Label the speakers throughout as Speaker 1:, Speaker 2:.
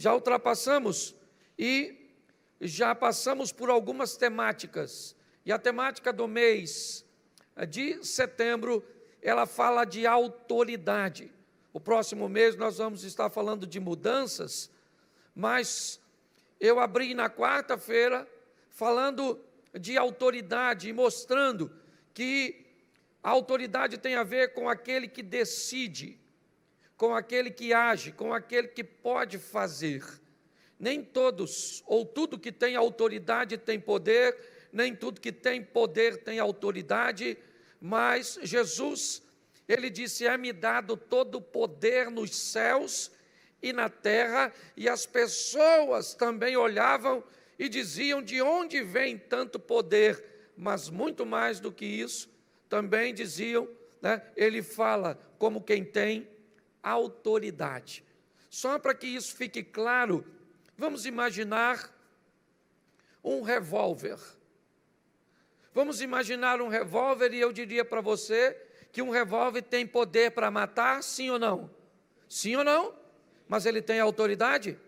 Speaker 1: já ultrapassamos e já passamos por algumas temáticas. E a temática do mês de setembro, ela fala de autoridade. O próximo mês nós vamos estar falando de mudanças, mas eu abri na quarta-feira falando de autoridade e mostrando que a autoridade tem a ver com aquele que decide, com aquele que age, com aquele que pode fazer. Nem todos, ou tudo que tem autoridade tem poder, nem tudo que tem poder tem autoridade, mas Jesus, ele disse: é-me dado todo o poder nos céus e na terra, e as pessoas também olhavam e diziam: de onde vem tanto poder? Mas muito mais do que isso, também diziam, ele fala como quem tem autoridade. Só para que isso fique claro, vamos imaginar um revólver. Vamos imaginar um revólver e eu diria para você que um revólver tem poder para matar, sim ou não? Sim ou não? Mas ele tem autoridade?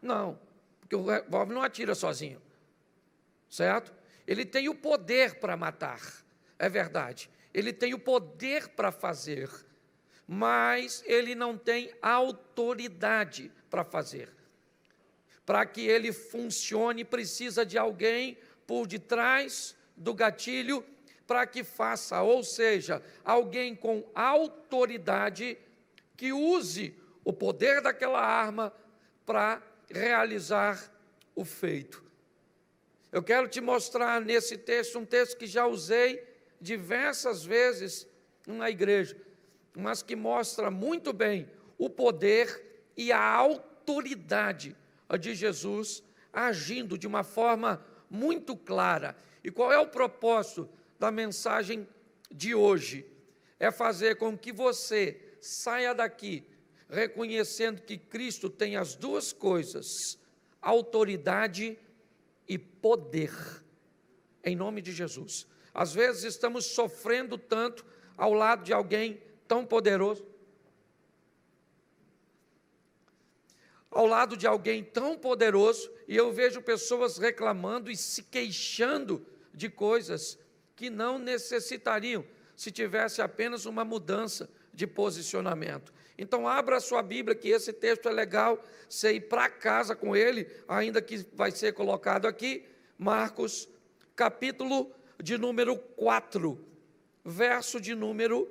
Speaker 1: Não, porque o revólver não atira sozinho, certo? Ele tem o poder para matar, é verdade. Ele tem o poder para fazer, mas ele não tem autoridade para fazer. Para que ele funcione, precisa de alguém por detrás do gatilho para que faça, ou seja, alguém com autoridade que use o poder daquela arma para realizar o feito. Eu quero te mostrar nesse texto, um texto que já usei diversas vezes na igreja, mas que mostra muito bem o poder e a autoridade de Jesus agindo de uma forma muito clara. E qual é o propósito da mensagem de hoje? É fazer com que você saia daqui reconhecendo que Cristo tem as duas coisas, autoridade e poder, em nome de Jesus. Às vezes estamos sofrendo tanto ao lado de alguém tão poderoso, e eu vejo pessoas reclamando e se queixando de coisas que não necessitariam, se tivesse apenas uma mudança de posicionamento. Então abra a sua Bíblia, que esse texto é legal, você ir para casa com ele, ainda que vai ser colocado aqui, Marcos, capítulo de número 4, verso de número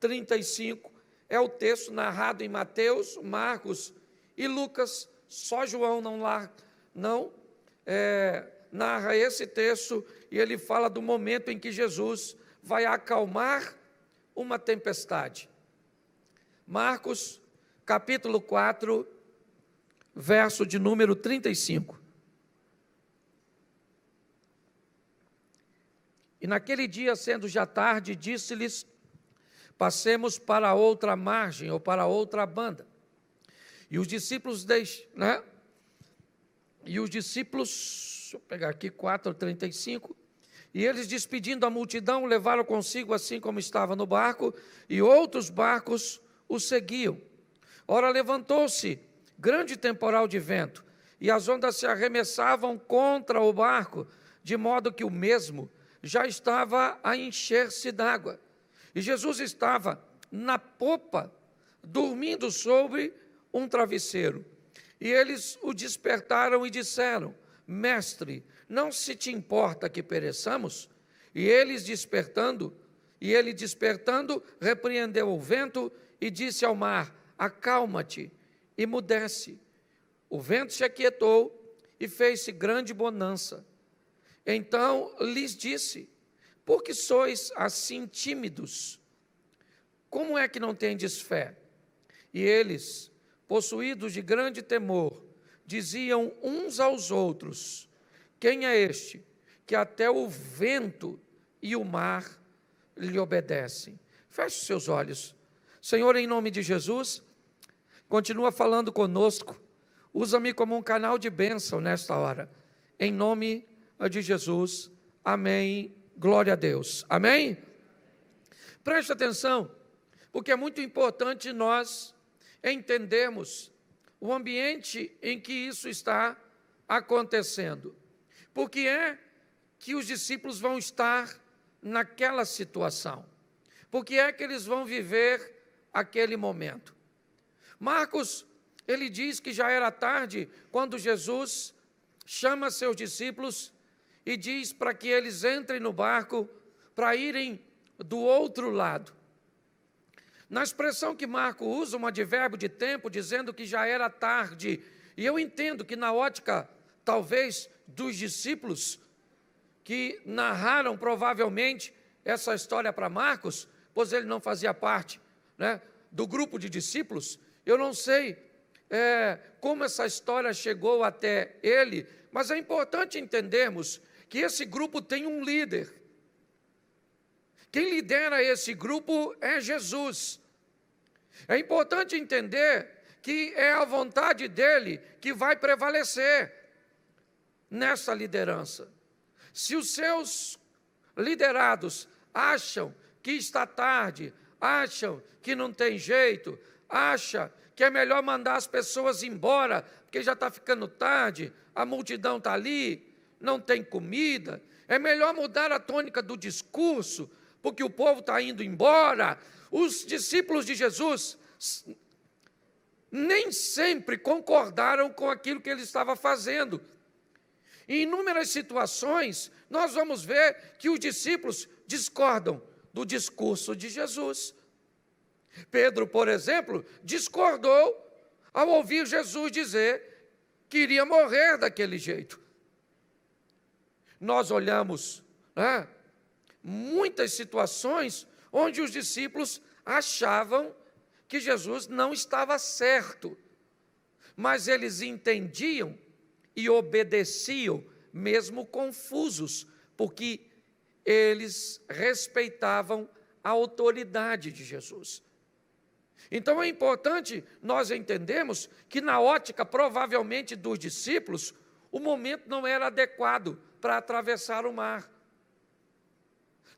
Speaker 1: 35, é o texto narrado em Mateus, Marcos e Lucas, só João não narra esse texto, e ele fala do momento em que Jesus vai acalmar uma tempestade. Marcos, capítulo 4, verso de número 35. E naquele dia, sendo já tarde, disse-lhes: passemos para a outra margem, ou para a outra banda. E os discípulos, deixa eu pegar aqui, 4:35, e eles, despedindo a multidão, levaram consigo assim como estava no barco, e outros barcos o seguiam. Ora, levantou-se grande temporal de vento, e as ondas se arremessavam contra o barco, de modo que o mesmo já estava a encher-se d'água. E Jesus estava na popa, dormindo sobre um travesseiro. E eles o despertaram e disseram: Mestre, não se te importa que pereçamos? E ele despertando, repreendeu o vento e disse ao mar: acalma-te, e mudece. O vento se aquietou e fez-se grande bonança. Então lhes disse: por que sois assim tímidos? Como é que não tendes fé? E eles, possuídos de grande temor, diziam uns aos outros: quem é este, que até o vento e o mar lhe obedecem? Feche os seus olhos. Senhor, em nome de Jesus, continua falando conosco, usa-me como um canal de bênção nesta hora, em nome de Jesus, amém, glória a Deus, amém? Preste atenção, porque é muito importante nós entendermos o ambiente em que isso está acontecendo. Por que é que os discípulos vão estar naquela situação? Por que é que eles vão viver aquele momento? Marcos, ele diz que já era tarde quando Jesus chama seus discípulos e diz para que eles entrem no barco para irem do outro lado. Na expressão que Marcos usa, um advérbio de tempo, dizendo que já era tarde, e eu entendo que na ótica, talvez, dos discípulos que narraram provavelmente essa história para Marcos, pois ele não fazia parte, do grupo de discípulos, eu não sei como essa história chegou até ele, mas é importante entendermos que esse grupo tem um líder. Quem lidera esse grupo é Jesus. É importante entender que é a vontade dele que vai prevalecer nessa liderança. Se os seus liderados acham que está tarde, acham que não tem jeito, acham que é melhor mandar as pessoas embora, porque já está ficando tarde, a multidão está ali, não tem comida, é melhor mudar a tônica do discurso, porque o povo está indo embora. Os discípulos de Jesus nem sempre concordaram com aquilo que ele estava fazendo. Em inúmeras situações, nós vamos ver que os discípulos discordam do discurso de Jesus. Pedro, por exemplo, discordou ao ouvir Jesus dizer que iria morrer daquele jeito. Nós olhamos muitas situações onde os discípulos achavam que Jesus não estava certo, mas eles entendiam e obedeciam, mesmo confusos, porque eles respeitavam a autoridade de Jesus. Então é importante nós entendermos que na ótica, provavelmente, dos discípulos, o momento não era adequado para atravessar o mar.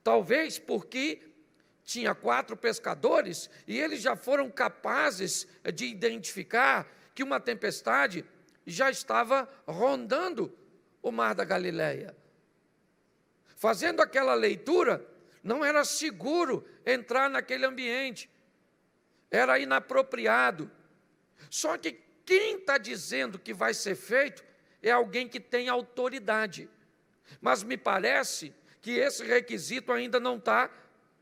Speaker 1: Talvez porque tinha 4 pescadores e eles já foram capazes de identificar que uma tempestade já estava rondando o mar da Galileia. Fazendo aquela leitura, não era seguro entrar naquele ambiente, era inapropriado. Só que quem está dizendo que vai ser feito é alguém que tem autoridade. Mas me parece que esse requisito ainda não está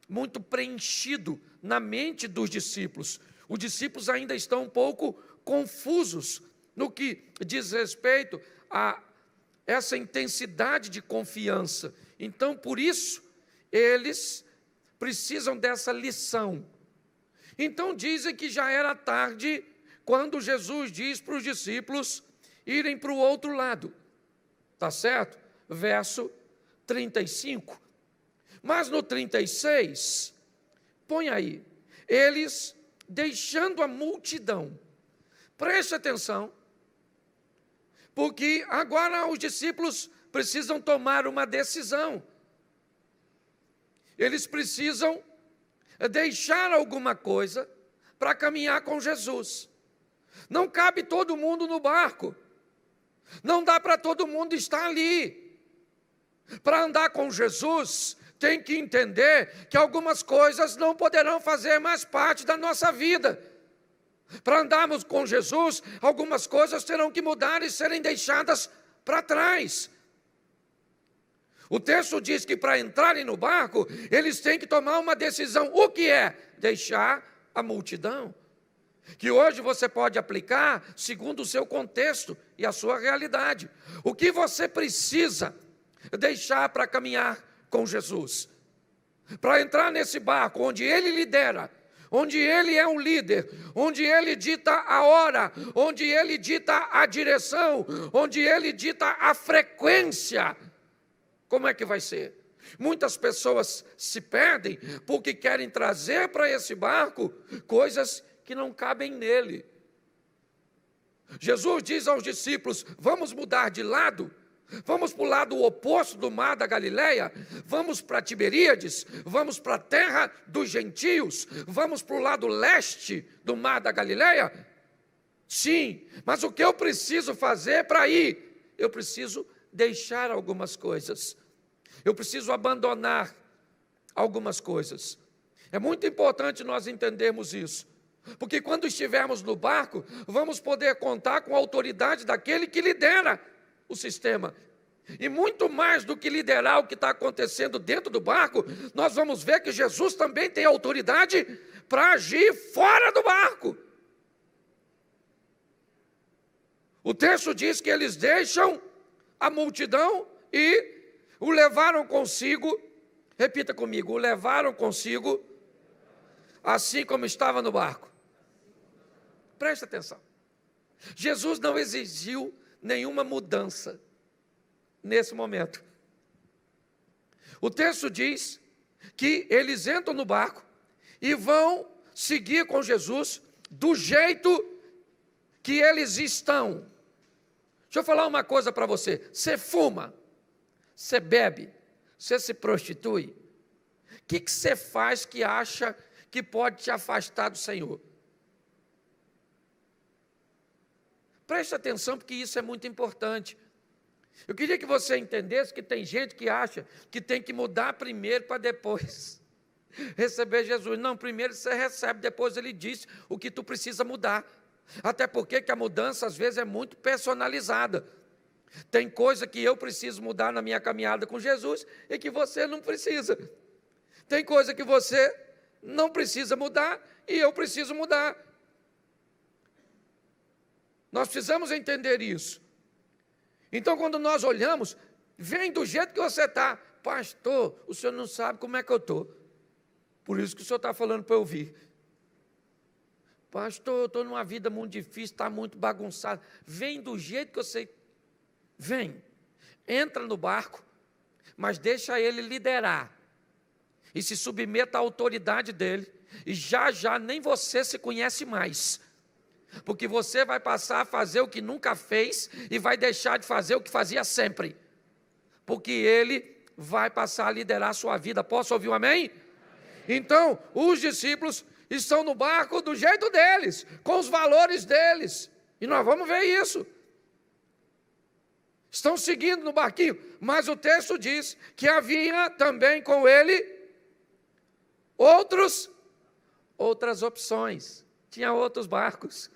Speaker 1: muito preenchido na mente dos discípulos. Os discípulos ainda estão um pouco confusos no que diz respeito a essa intensidade de confiança. Então, por isso, eles precisam dessa lição. Então, dizem que já era tarde quando Jesus diz para os discípulos irem para o outro lado. Tá certo? Verso 35. Mas no 36, põe aí, eles deixando a multidão. Preste atenção, porque agora os discípulos precisam tomar uma decisão. Eles precisam deixar alguma coisa para caminhar com Jesus. Não cabe todo mundo no barco. Não dá para todo mundo estar ali. Para andar com Jesus, tem que entender que algumas coisas não poderão fazer mais parte da nossa vida. Para andarmos com Jesus, algumas coisas terão que mudar e serem deixadas para trás. O texto diz que para entrarem no barco, eles têm que tomar uma decisão. O que é? Deixar a multidão. Que hoje você pode aplicar segundo o seu contexto e a sua realidade. O que você precisa deixar para caminhar com Jesus? Para entrar nesse barco onde Ele lidera, onde Ele é um líder, onde Ele dita a hora, onde Ele dita a direção, onde Ele dita a frequência. Como é que vai ser? Muitas pessoas se perdem porque querem trazer para esse barco coisas que não cabem nele. Jesus diz aos discípulos: vamos mudar de lado, vamos para o lado oposto do mar da Galileia, vamos para Tiberíades, vamos para a terra dos gentios, vamos para o lado leste do mar da Galileia. Sim, mas o que eu preciso fazer para ir? Eu preciso deixar algumas coisas. Eu preciso abandonar algumas coisas. É muito importante nós entendermos isso. Porque quando estivermos no barco, vamos poder contar com a autoridade daquele que lidera o sistema. E muito mais do que liderar o que está acontecendo dentro do barco, nós vamos ver que Jesus também tem autoridade para agir fora do barco. O texto diz que eles deixam a multidão e o levaram consigo, repita comigo, o levaram consigo, assim como estava no barco. Preste atenção. Jesus não exigiu nenhuma mudança nesse momento. O texto diz que eles entram no barco e vão seguir com Jesus do jeito que eles estão. Deixa eu falar uma coisa para você. Você fuma, você bebe, você se prostitui. O que você faz que acha que pode te afastar do Senhor? Preste atenção, porque isso é muito importante. Eu queria que você entendesse que tem gente que acha que tem que mudar primeiro para depois receber Jesus. Não, primeiro você recebe, depois ele diz o que tu precisa mudar. Até porque que a mudança às vezes é muito personalizada. Tem coisa que eu preciso mudar na minha caminhada com Jesus e que você não precisa. Tem coisa que você não precisa mudar e eu preciso mudar. Nós precisamos entender isso. Então, quando nós olhamos, vem do jeito que você está. Pastor, o senhor não sabe como é que eu estou. Por isso que o senhor está falando para eu ouvir. Pastor, eu estou numa vida muito difícil, está muito bagunçado. Vem do jeito que você... Vem. Entra no barco, mas deixa ele liderar. E se submeta à autoridade dele. E já nem você se conhece mais. Porque você vai passar a fazer o que nunca fez e vai deixar de fazer o que fazia sempre. Porque ele vai passar a liderar a sua vida. Posso ouvir um amém? Então, os discípulos estão no barco do jeito deles, com os valores deles. E nós vamos ver isso. Estão seguindo no barquinho, mas o texto diz que havia também com ele outras opções. Tinha outros barcos.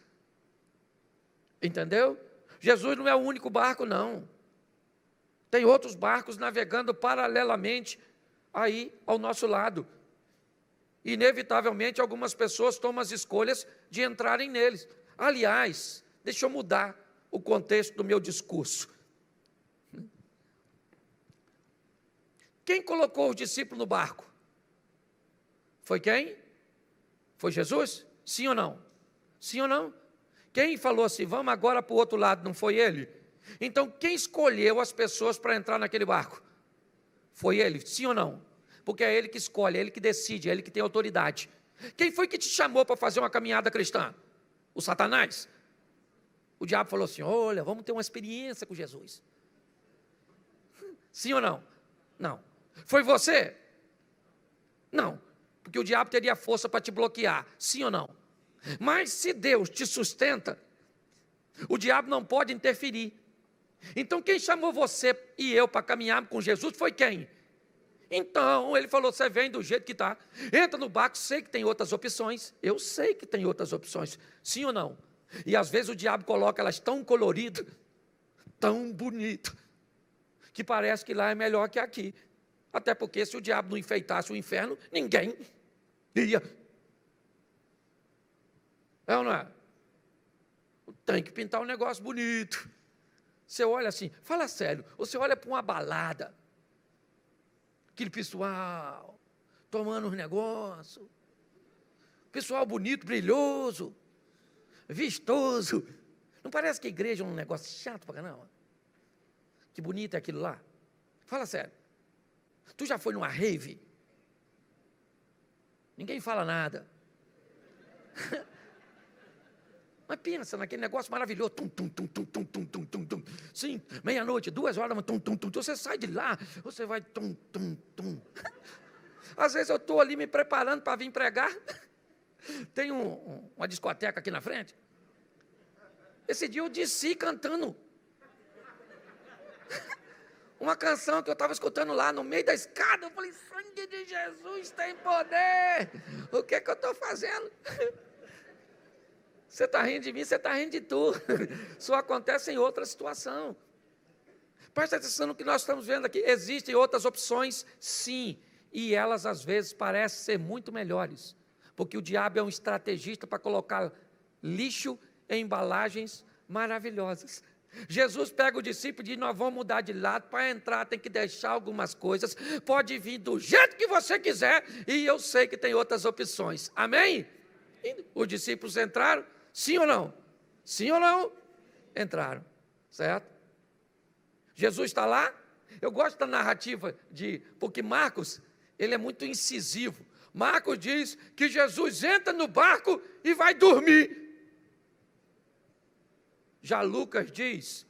Speaker 1: Entendeu? Jesus não é o único barco, não. Tem outros barcos navegando paralelamente aí ao nosso lado. Inevitavelmente, algumas pessoas tomam as escolhas de entrarem neles. Aliás, deixa eu mudar o contexto do meu discurso. Quem colocou os discípulos no barco? Foi quem? Foi Jesus? Sim ou não? Sim ou não? Quem falou assim, vamos agora para o outro lado, não foi ele? Então, quem escolheu as pessoas para entrar naquele barco? Foi ele, sim ou não? Porque é ele que escolhe, é ele que decide, é ele que tem autoridade. Quem foi que te chamou para fazer uma caminhada cristã? O Satanás? O diabo falou assim, olha, vamos ter uma experiência com Jesus. Sim ou não? Não. Foi você? Não. Porque o diabo teria força para te bloquear, sim ou não? Mas se Deus te sustenta, o diabo não pode interferir. Então quem chamou você e eu para caminhar com Jesus foi quem? Então ele falou, você vem do jeito que está, entra no barco, sei que tem outras opções, eu sei que tem outras opções, sim ou não? E às vezes o diabo coloca elas tão coloridas, tão bonito, que parece que lá é melhor que aqui. Até porque se o diabo não enfeitasse o inferno, ninguém ia. É ou não é? Tem que pintar um negócio bonito. Você olha assim, fala sério, você olha para uma balada, aquele pessoal tomando uns negócios, pessoal bonito, brilhoso, vistoso. Não parece que a igreja é um negócio chato pra caramba? Que bonito é aquilo lá. Fala sério. Tu já foi numa rave? Ninguém fala nada. Mas pensa naquele negócio maravilhoso. Tum, tum, tum, tum, tum, tum, tum, tum, tum. Sim, meia-noite, 2 horas, tum, tum, tum. Você sai de lá, você vai tum, tum, tum. Às vezes eu estou ali me preparando para vir pregar. Tem uma discoteca aqui na frente. Esse dia eu desci cantando uma canção que eu estava escutando lá no meio da escada. Eu falei, sangue de Jesus tem poder. O que é que eu estou fazendo? Você está rindo de mim, você está rindo de tu. Só acontece em outra situação. Presta atenção no que nós estamos vendo aqui. Existem outras opções, sim. E elas, às vezes, parecem ser muito melhores. Porque o diabo é um estrategista para colocar lixo em embalagens maravilhosas. Jesus pega o discípulo e diz, nós vamos mudar de lado, para entrar tem que deixar algumas coisas, pode vir do jeito que você quiser, e eu sei que tem outras opções, amém? E os discípulos entraram, sim ou não? Sim ou não? Entraram, certo? Jesus está lá, eu gosto da narrativa, porque Marcos, ele é muito incisivo. Marcos diz que Jesus entra no barco e vai dormir. Já Lucas diz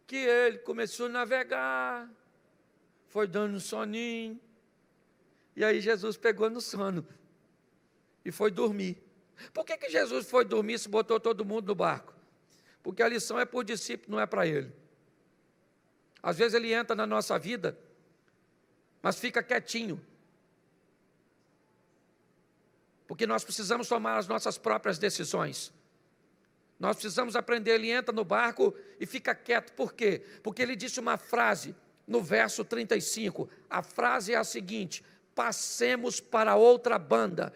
Speaker 1: que ele começou a navegar, foi dando um soninho, e aí Jesus pegou no sono e foi dormir. Por que Jesus foi dormir se botou todo mundo no barco? Porque a lição é para o discípulo, não é para ele. Às vezes ele entra na nossa vida, mas fica quietinho. Porque nós precisamos tomar as nossas próprias decisões. Nós precisamos aprender, ele entra no barco e fica quieto. Por quê? Porque ele disse uma frase no verso 35. A frase é a seguinte: passemos para outra banda.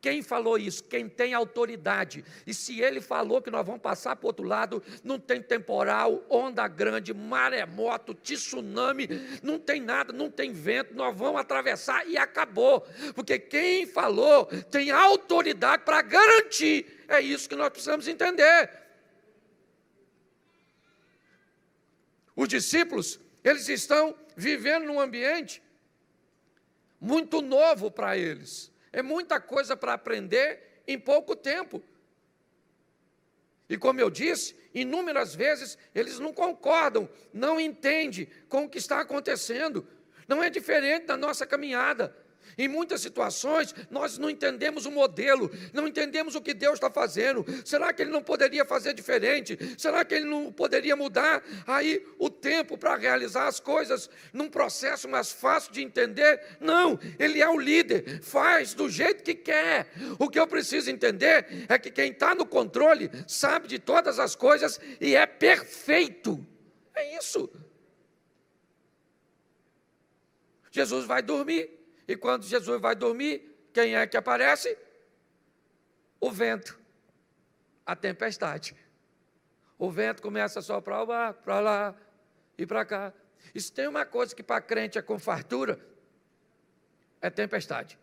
Speaker 1: Quem falou isso? Quem tem autoridade. E se ele falou que nós vamos passar para o outro lado, não tem temporal, onda grande, maremoto, tsunami, não tem nada, não tem vento, nós vamos atravessar e acabou. Porque quem falou tem autoridade para garantir. É isso que nós precisamos entender. Os discípulos, eles estão vivendo num ambiente muito novo para eles. É muita coisa para aprender em pouco tempo. E como eu disse, inúmeras vezes eles não concordam, não entendem com o que está acontecendo. Não é diferente da nossa caminhada. Em muitas situações, nós não entendemos o modelo, não entendemos o que Deus está fazendo. Será que Ele não poderia fazer diferente? Será que Ele não poderia mudar aí o tempo para realizar as coisas num processo mais fácil de entender? Não, Ele é o líder, faz do jeito que quer. O que eu preciso entender é que quem está no controle sabe de todas as coisas e é perfeito. É isso. Jesus vai dormir. E quando Jesus vai dormir, quem é que aparece? O vento, a tempestade. O vento começa a soprar o barco, para lá e para cá. E se tem uma coisa que para crente é com fartura, é tempestade.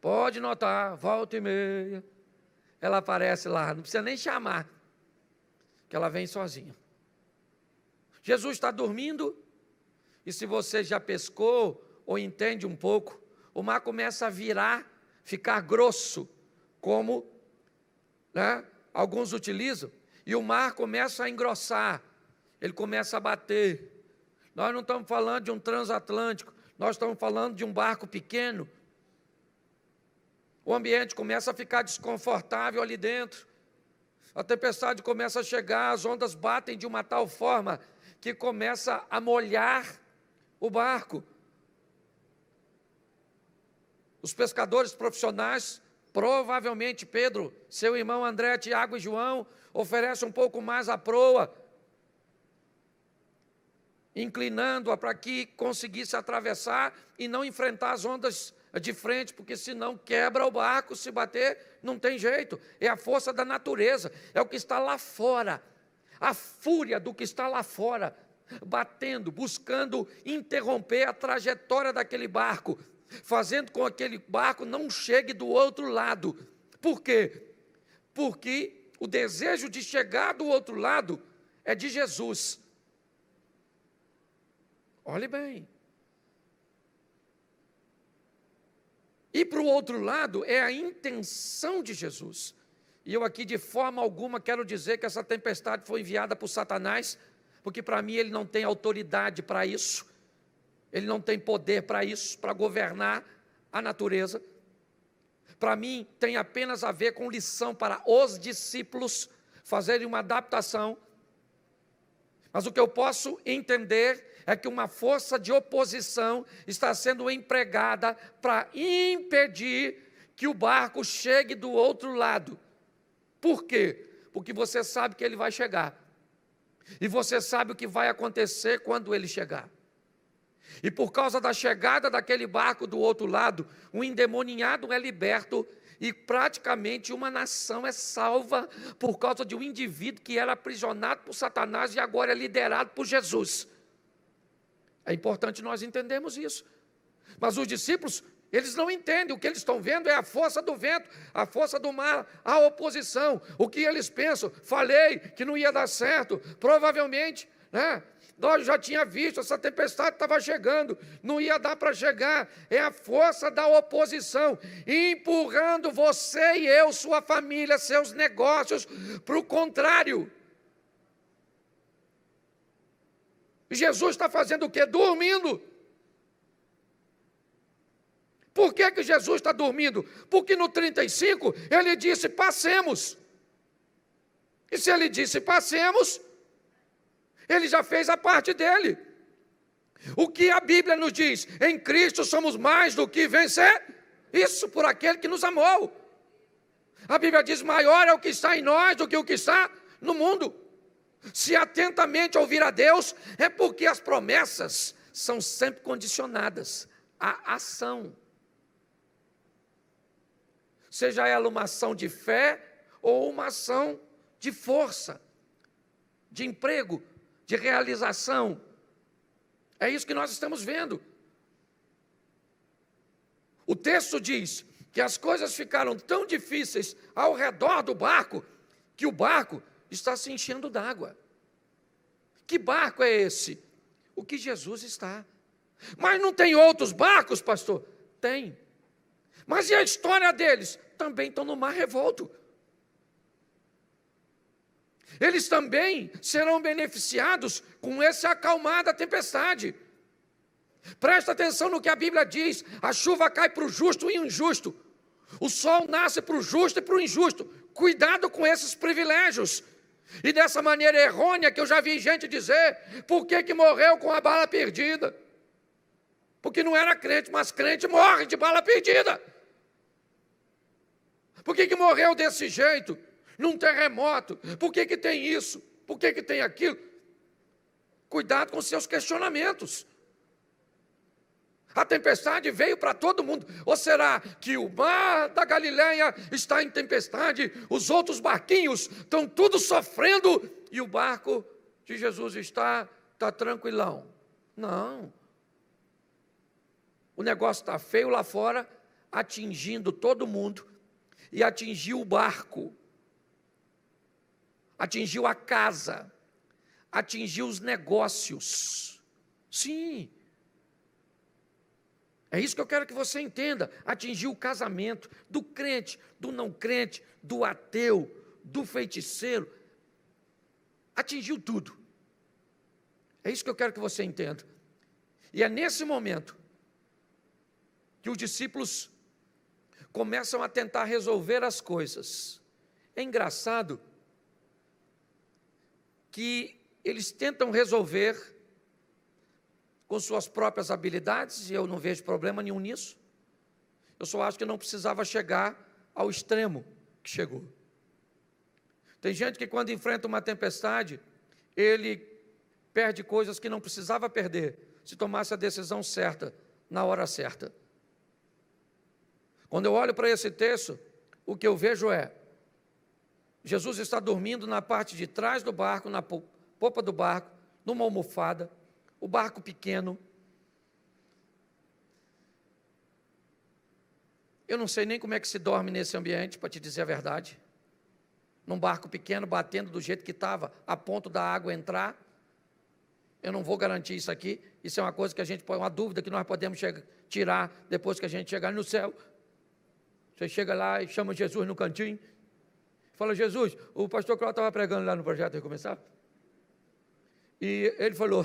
Speaker 1: Pode notar, volta e meia, ela aparece lá, não precisa nem chamar, que ela vem sozinha. Jesus está dormindo, e se você já pescou, ou entende um pouco, o mar começa a virar, ficar grosso, como alguns utilizam, e o mar começa a engrossar, ele começa a bater. Nós não estamos falando de um transatlântico, nós estamos falando de um barco pequeno. O ambiente começa a ficar desconfortável ali dentro, a tempestade começa a chegar, as ondas batem de uma tal forma que começa a molhar o barco. Os pescadores profissionais, provavelmente Pedro, seu irmão André, Tiago e João, oferecem um pouco mais a proa, inclinando-a para que conseguisse atravessar e não enfrentar as ondas de frente, porque senão quebra o barco, se bater, não tem jeito. É a força da natureza, é o que está lá fora, a fúria do que está lá fora, batendo, buscando interromper a trajetória daquele barco, fazendo com que aquele barco não chegue do outro lado. Por quê? Porque o desejo de chegar do outro lado é de Jesus. Olhe bem. E para o outro lado é a intenção de Jesus. E eu aqui de forma alguma quero dizer que essa tempestade foi enviada por Satanás, porque para mim ele não tem autoridade para isso. Ele não tem poder para isso, para governar a natureza. Para mim, tem apenas a ver com lição para os discípulos, fazerem uma adaptação, mas o que eu posso entender é que uma força de oposição está sendo empregada para impedir que o barco chegue do outro lado. Por quê? Porque você sabe que ele vai chegar. E você sabe o que vai acontecer quando ele chegar. E por causa da chegada daquele barco do outro lado, um endemoniado é liberto e praticamente uma nação é salva por causa de um indivíduo que era aprisionado por Satanás e agora é liderado por Jesus. É importante nós entendermos isso. Mas os discípulos, eles não entendem. O que eles estão vendo é a força do vento, a força do mar, a oposição. O que eles pensam? Falei que não ia dar certo. Provavelmente, nós já tinha visto, essa tempestade estava chegando, não ia dar para chegar. É a força da oposição, empurrando você e eu, sua família, seus negócios, para o contrário. Jesus está fazendo o quê? Dormindo. Por que Jesus está dormindo? Porque no 35, ele disse, passemos. E se ele disse, passemos, ele já fez a parte dele. O que a Bíblia nos diz? Em Cristo somos mais do que vencer. Isso por aquele que nos amou. A Bíblia diz, maior é o que está em nós do que o que está no mundo. Se atentamente ouvir a Deus, é porque as promessas são sempre condicionadas à ação. Seja ela uma ação de fé ou uma ação de força, de emprego, de realização. É isso que nós estamos vendo. O texto diz que as coisas ficaram tão difíceis ao redor do barco, que o barco está se enchendo d'água. Que barco é esse? O que Jesus está. Mas não tem outros barcos, pastor? Tem. Mas e a história deles? Também estão no mar revolto. Eles também serão beneficiados com esse acalmar da tempestade. Presta atenção no que a Bíblia diz. A chuva cai para o justo e o injusto. O sol nasce para o justo e para o injusto. Cuidado com esses privilégios. E dessa maneira errônea que eu já vi gente dizer, por que morreu com a bala perdida? Porque não era crente, mas crente morre de bala perdida. Por que morreu desse jeito? Num terremoto? Por que tem isso? Por que tem aquilo? Cuidado com seus questionamentos. A tempestade veio para todo mundo. Ou será que o mar da Galileia está em tempestade, os outros barquinhos estão tudo sofrendo e o barco de Jesus está tranquilão? Não. O negócio está feio lá fora, atingindo todo mundo, e atingiu o barco, atingiu a casa, atingiu os negócios. Sim. É isso que eu quero que você entenda. Atingiu o casamento do crente, do não crente, do ateu, do feiticeiro. Atingiu tudo. É isso que eu quero que você entenda. E é nesse momento que os discípulos começam a tentar resolver as coisas. É engraçado que eles tentam resolver com suas próprias habilidades, e eu não vejo problema nenhum nisso. Eu só acho que não precisava chegar ao extremo que chegou. Tem gente que quando enfrenta uma tempestade, ele perde coisas que não precisava perder, se tomasse a decisão certa, na hora certa. Quando eu olho para esse texto, o que eu vejo é, Jesus está dormindo na parte de trás do barco, na popa do barco, numa almofada, o barco pequeno. Eu não sei nem como é que se dorme nesse ambiente, para te dizer a verdade. Num barco pequeno, batendo do jeito que estava, a ponto da água entrar. Eu não vou garantir isso aqui. Isso é uma coisa que a gente pode, uma dúvida que nós podemos tirar depois que a gente chegar no céu. Você chega lá e chama Jesus no cantinho. Fala, Jesus, o pastor Cláudio estava pregando lá no Projeto Recomeçar. E ele falou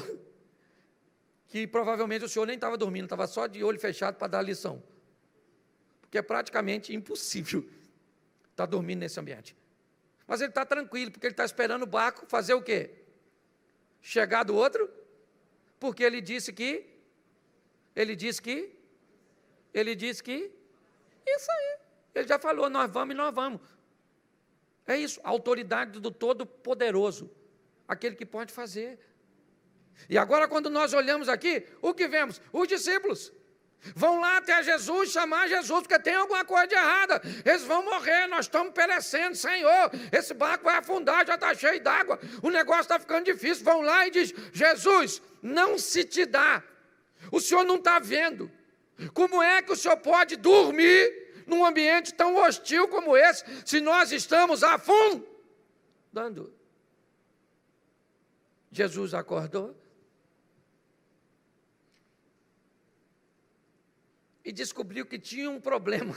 Speaker 1: que provavelmente o senhor nem estava dormindo, estava só de olho fechado para dar a lição. Porque é praticamente impossível estar dormindo nesse ambiente. Mas ele está tranquilo, porque ele está esperando o barco fazer o quê? Chegar do outro, porque ele disse que, isso aí, ele já falou, nós vamos e nós vamos. É isso, a autoridade do Todo-Poderoso, aquele que pode fazer. E agora quando nós olhamos aqui, o que vemos? Os discípulos vão lá até Jesus, chamar Jesus, porque tem alguma coisa de errada, eles vão morrer, nós estamos perecendo, Senhor, esse barco vai afundar, já está cheio d'água, o negócio está ficando difícil. Vão lá e diz: Jesus, não se te dá, o Senhor não está vendo, como é que o Senhor pode dormir num ambiente tão hostil como esse, se nós estamos afundando? Jesus acordou e descobriu que tinha um problema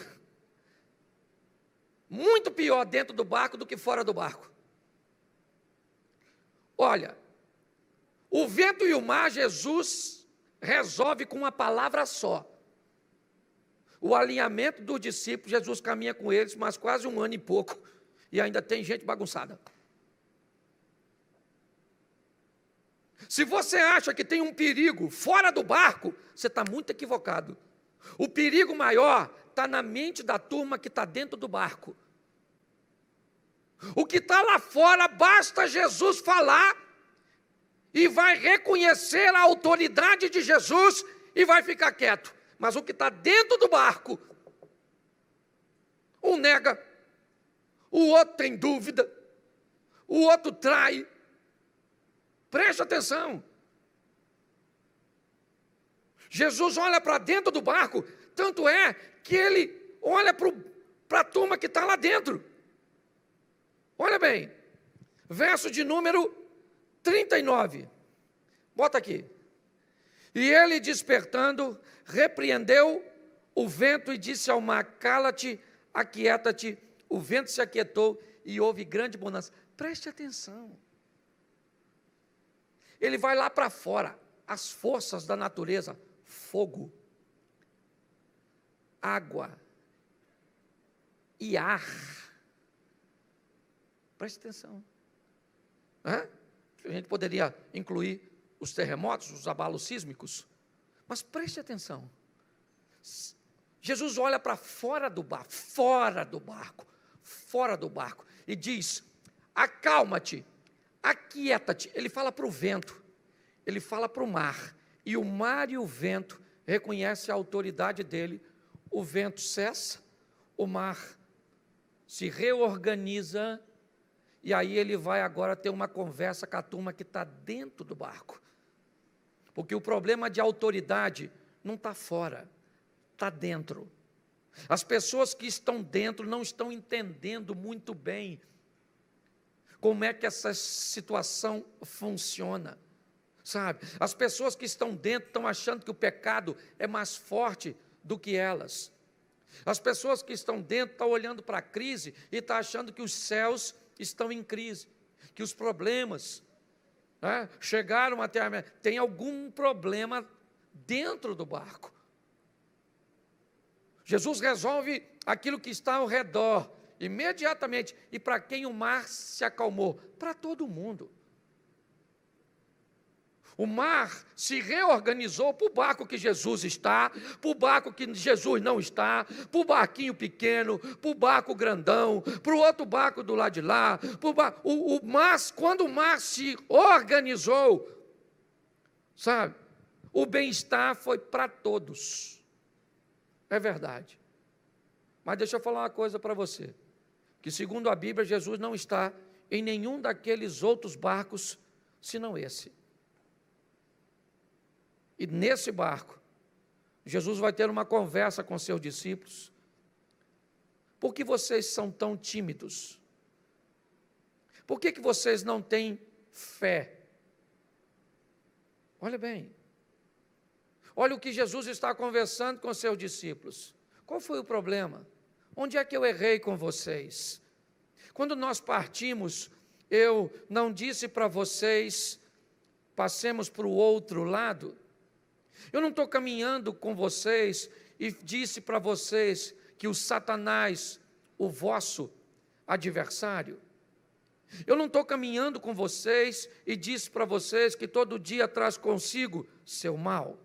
Speaker 1: muito pior dentro do barco do que fora do barco. Olha, o vento e o mar, Jesus resolve com uma palavra só. O alinhamento dos discípulos, Jesus caminha com eles, mas quase 1 ano e pouco, e ainda tem gente bagunçada. Se você acha que tem um perigo fora do barco, você está muito equivocado. O perigo maior está na mente da turma que está dentro do barco. O que está lá fora, basta Jesus falar e vai reconhecer a autoridade de Jesus e vai ficar quieto. Mas o que está dentro do barco, um nega, o outro tem dúvida, o outro trai. Preste atenção. Jesus olha para dentro do barco, tanto é que ele olha para a turma que está lá dentro. Olha bem, verso de número 39, bota aqui. E ele, despertando, repreendeu o vento e disse ao mar: cala-te, aquieta-te. O vento se aquietou e houve grande bonança. Preste atenção. Ele vai lá para fora, as forças da natureza, fogo, água e ar. Preste atenção. A gente poderia incluir os terremotos, os abalos sísmicos, mas preste atenção. Jesus olha para fora do barco, e diz: acalma-te, aquieta-te. Ele fala para o vento, ele fala para o mar, e o mar e o vento reconhecem a autoridade dele. O vento cessa, o mar se reorganiza, e aí ele vai agora ter uma conversa com a turma que está dentro do barco. Porque o problema de autoridade não está fora, está dentro. As pessoas que estão dentro não estão entendendo muito bem como é que essa situação funciona, sabe? As pessoas que estão dentro estão achando que o pecado é mais forte do que elas. As pessoas que estão dentro estão olhando para a crise e estão achando que os céus estão em crise, que os problemas chegaram até a... Tem algum problema dentro do barco. Jesus resolve aquilo que está ao redor, imediatamente. E para quem o mar se acalmou? Para todo mundo. O mar se reorganizou para o barco que Jesus está, para o barco que Jesus não está, para o barquinho pequeno, para o barco grandão, para o outro barco do lado de lá. Quando o mar se organizou, sabe, o bem-estar foi para todos. É verdade. Mas deixa eu falar uma coisa para você, que segundo a Bíblia, Jesus não está em nenhum daqueles outros barcos, senão esse. E nesse barco, Jesus vai ter uma conversa com seus discípulos. Por que vocês são tão tímidos? Por que vocês não têm fé? Olha bem. Olha o que Jesus está conversando com seus discípulos. Qual foi o problema? Onde é que eu errei com vocês? Quando nós partimos, eu não disse para vocês, passemos para o outro lado? Eu não estou caminhando com vocês e disse para vocês que o Satanás, o vosso adversário, Eu não estou caminhando com vocês e disse para vocês que todo dia traz consigo seu mal.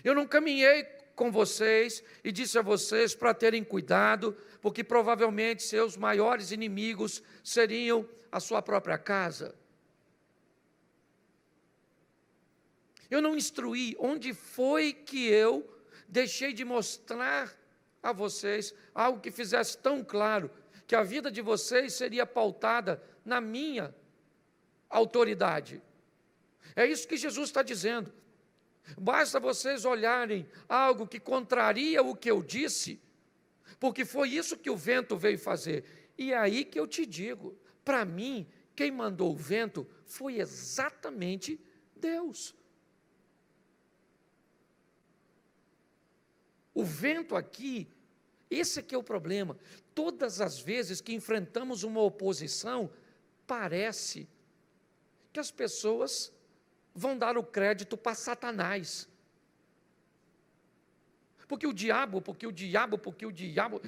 Speaker 1: Eu não caminhei com vocês e disse a vocês para terem cuidado, porque provavelmente seus maiores inimigos seriam a sua própria casa. Eu não instruí onde foi que eu deixei de mostrar a vocês algo que fizesse tão claro que a vida de vocês seria pautada na minha autoridade. É isso que Jesus está dizendo. Basta vocês olharem algo que contraria o que eu disse, porque foi isso que o vento veio fazer. E é aí que eu te digo, para mim, quem mandou o vento foi exatamente Deus. O vento aqui, esse aqui é o problema. Todas as vezes que enfrentamos uma oposição, parece que as pessoas vão dar o crédito para Satanás. Porque o diabo,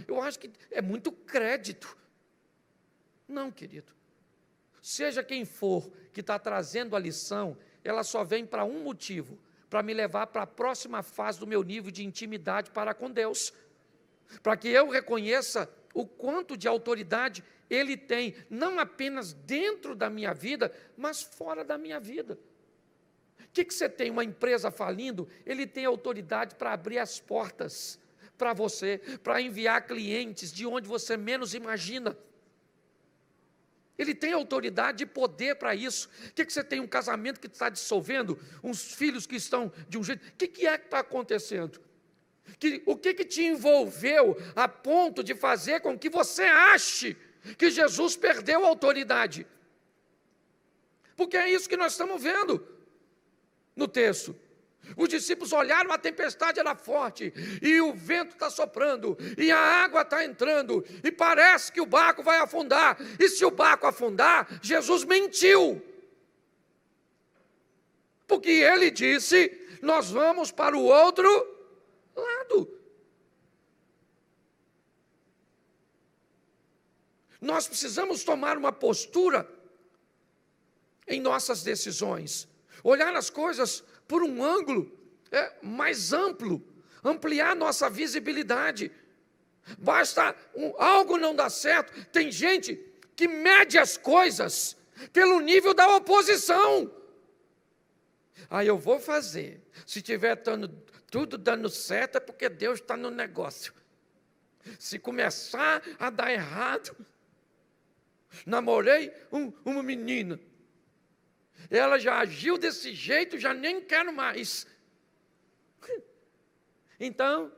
Speaker 1: eu acho que é muito crédito. Não, querido. Seja quem for que está trazendo a lição, ela só vem para um motivo, para me levar para a próxima fase do meu nível de intimidade para com Deus. Para que eu reconheça o quanto de autoridade Ele tem, não apenas dentro da minha vida, mas fora da minha vida. O que você tem? Uma empresa falindo, Ele tem autoridade para abrir as portas para você, para enviar clientes de onde você menos imagina. Ele tem autoridade e poder para isso. O que você tem? Um casamento que está dissolvendo, uns filhos que estão de um jeito. O que é que está acontecendo? O que te envolveu a ponto de fazer com que você ache que Jesus perdeu a autoridade? Porque é isso que nós estamos vendo no texto. Os discípulos olharam, a tempestade era forte, e o vento está soprando, e a água está entrando, e parece que o barco vai afundar, e se o barco afundar, Jesus mentiu, porque ele disse, nós vamos para o outro lado. Nós precisamos tomar uma postura em nossas decisões, olhar as coisas por um ângulo mais amplo, ampliar nossa visibilidade. Basta algo não dar certo. Tem gente que mede as coisas pelo nível da oposição. Aí eu vou fazer. Se tiver tudo dando certo, é porque Deus está no negócio. Se começar a dar errado, namorei uma menina. Ela já agiu desse jeito, já nem quero mais. Então,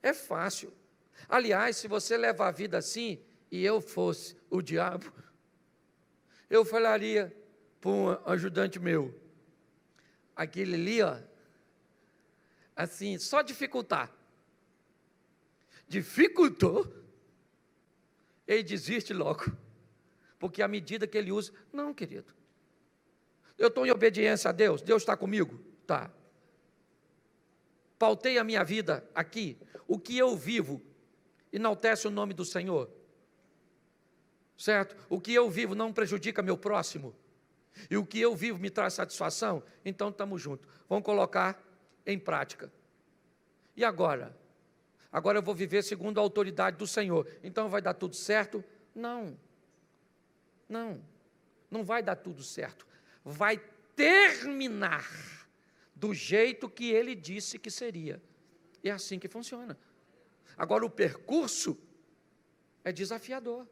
Speaker 1: é fácil. Aliás, se você levar a vida assim, e eu fosse o diabo, eu falaria para um ajudante meu, aquele ali, ó, assim, só dificultar. Dificultou, ele desiste logo. Porque à medida que ele usa, não, querido, eu estou em obediência a Deus, Deus está comigo? Tá. Pautei a minha vida aqui, o que eu vivo enaltece o nome do Senhor, certo? O que eu vivo não prejudica meu próximo, e o que eu vivo me traz satisfação, então estamos juntos, vamos colocar em prática. E agora? Agora eu vou viver segundo a autoridade do Senhor, então vai dar tudo certo? Não. Não vai dar tudo certo. Vai terminar do jeito que ele disse que seria. É assim que funciona. Agora, o percurso é desafiador.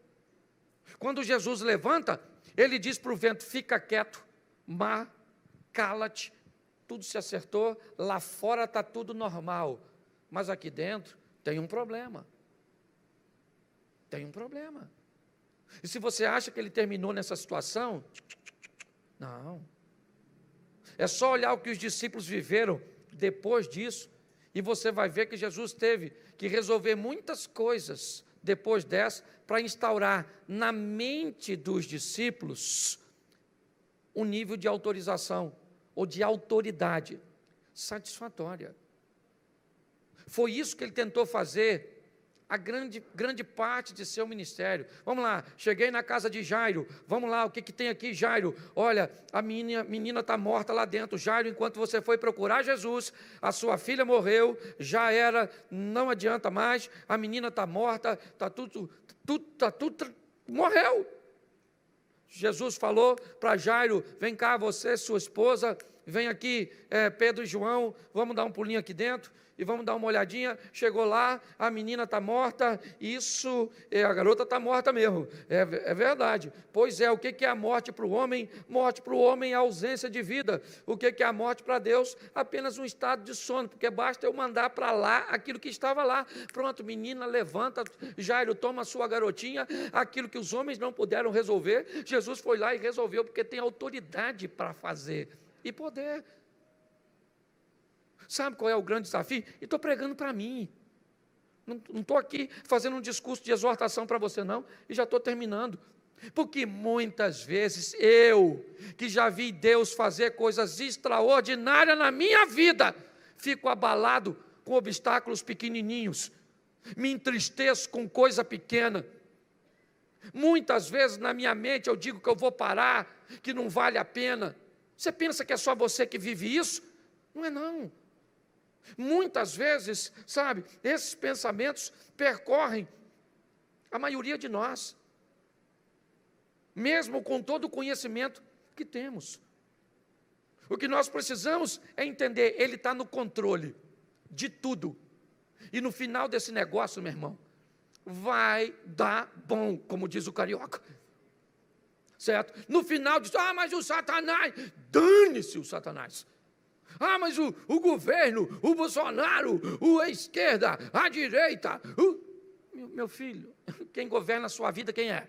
Speaker 1: Quando Jesus levanta, ele diz para o vento, fica quieto, mar, cala-te, tudo se acertou, lá fora está tudo normal, mas aqui dentro tem um problema. Tem um problema. E se você acha que ele terminou nessa situação, não. É só olhar o que os discípulos viveram depois disso, e você vai ver que Jesus teve que resolver muitas coisas depois dessa, para instaurar na mente dos discípulos um nível de autorização, ou de autoridade satisfatória. Foi isso que ele tentou fazer a grande parte de seu ministério. Vamos lá, cheguei na casa de Jairo, vamos lá, o que tem aqui, Jairo? Olha, a menina está morta lá dentro. Jairo, enquanto você foi procurar Jesus, a sua filha morreu, já era, não adianta mais, a menina está morta, morreu. Jesus falou para Jairo, vem cá você, sua esposa, vem aqui, Pedro e João, vamos dar um pulinho aqui dentro, e vamos dar uma olhadinha. Chegou lá, a menina está morta, a garota está morta mesmo, é verdade. Pois é, o que é a morte para o homem? Morte para o homem é a ausência de vida. O que é a morte para Deus? Apenas um estado de sono, porque basta eu mandar para lá aquilo que estava lá. Pronto, menina, levanta, Jairo, toma a sua garotinha, aquilo que os homens não puderam resolver, Jesus foi lá e resolveu, porque tem autoridade para fazer e poder. Sabe qual é o grande desafio? E estou pregando para mim. Não estou aqui fazendo um discurso de exortação para você, não. E já estou terminando. Porque muitas vezes eu, que já vi Deus fazer coisas extraordinárias na minha vida, fico abalado com obstáculos pequenininhos. Me entristeço com coisa pequena. Muitas vezes na minha mente eu digo que eu vou parar, que não vale a pena. Você pensa que é só você que vive isso? Não é não. Muitas vezes, sabe, esses pensamentos percorrem a maioria de nós, mesmo com todo o conhecimento que temos. O que nós precisamos é entender, Ele está no controle de tudo. E no final desse negócio, meu irmão, vai dar bom, como diz o carioca. Certo? No final diz, mas o Satanás, dane-se o Satanás. Mas o governo, o Bolsonaro, a esquerda, a direita. Meu filho, quem governa a sua vida, quem é?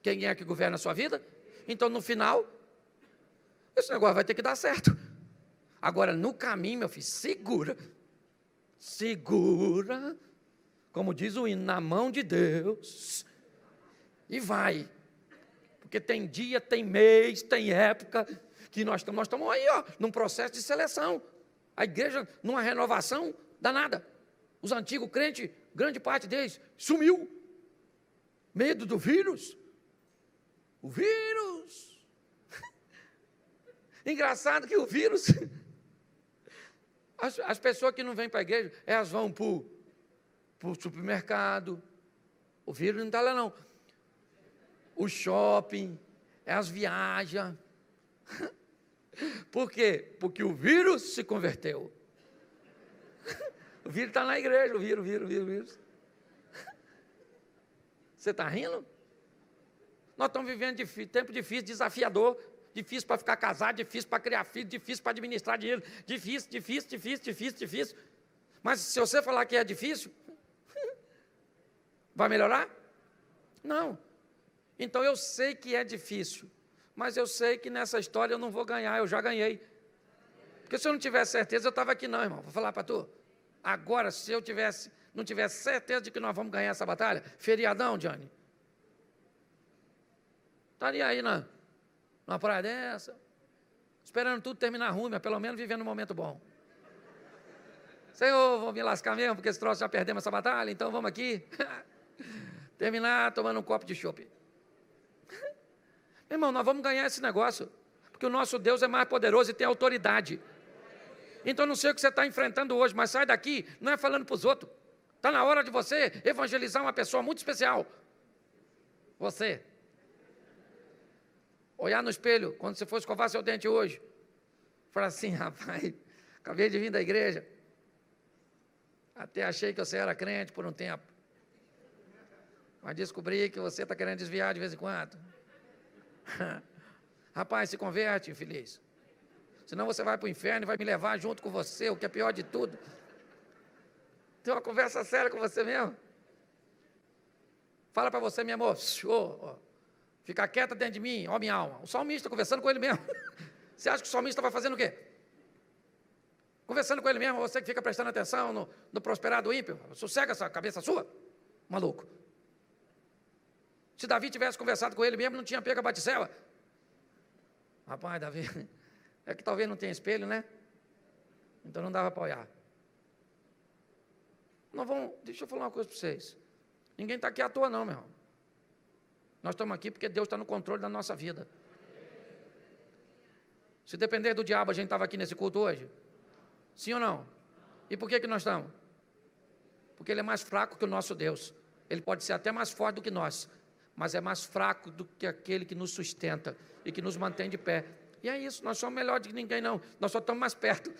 Speaker 1: Quem é que governa a sua vida? Então, no final, esse negócio vai ter que dar certo. Agora, no caminho, meu filho, segura. Segura, como diz o hino, na mão de Deus. E vai. Porque tem dia, tem mês, tem época que nós estamos aí, num processo de seleção. A igreja, numa renovação danada. Os antigos crentes, grande parte deles, sumiu. Medo do vírus. O vírus. Engraçado que o vírus... As pessoas que não vêm para a igreja, elas vão para o supermercado. O vírus não está lá, não. O shopping, elas viajam. Por quê? Porque o vírus se converteu. O vírus está na igreja, o vírus. Você está rindo? Nós estamos vivendo tempo difícil, desafiador, difícil para ficar casado, difícil para criar filho, difícil para administrar dinheiro, difícil. Mas se você falar que é difícil, vai melhorar? Não. Então eu sei que é difícil, mas eu sei que nessa história eu não vou ganhar, eu já ganhei. Porque se eu não tivesse certeza, eu estava aqui não, irmão, vou falar para tu. Agora, se eu não tivesse certeza de que nós vamos ganhar essa batalha, feriadão, Johnny, estaria aí numa praia dessa, esperando tudo terminar ruim, mas pelo menos vivendo um momento bom. Senhor, vou me lascar mesmo, porque esse troço já perdemos essa batalha, então vamos aqui terminar tomando um copo de chopp. Meu irmão, nós vamos ganhar esse negócio, porque o nosso Deus é mais poderoso e tem autoridade. Então, não sei o que você está enfrentando hoje, mas sai daqui, não é falando para os outros. Está na hora de você evangelizar uma pessoa muito especial. Você. Olhar no espelho, quando você for escovar seu dente hoje. Falar assim, rapaz, acabei de vir da igreja. Até achei que você era crente por um tempo. Mas descobri que você está querendo desviar de vez em quando. Rapaz, se converte, infeliz. Senão você vai para o inferno e vai me levar junto com você, o que é pior de tudo. Tem uma conversa séria com você mesmo. Fala para você, meu amor, fica quieta dentro de mim, ó minha alma. O salmista conversando com ele mesmo. Você acha que o salmista vai fazendo o quê? Conversando com ele mesmo, você que fica prestando atenção no prosperar do ímpio. Sossega essa cabeça sua, maluco. Se Davi tivesse conversado com ele mesmo, não tinha pego a Batseba. Rapaz, Davi, é que talvez não tenha espelho, né? Então não dava para olhar. Deixa eu falar uma coisa para vocês. Ninguém está aqui à toa não, meu irmão. Nós estamos aqui porque Deus está no controle da nossa vida. Se depender do diabo, a gente estava aqui nesse culto hoje? Sim ou não? E por que nós estamos? Porque ele é mais fraco que o nosso Deus. Ele pode ser até mais forte do que nós, mas é mais fraco do que aquele que nos sustenta e que nos mantém de pé. E é isso, nós somos melhores do que ninguém não, nós só estamos mais perto.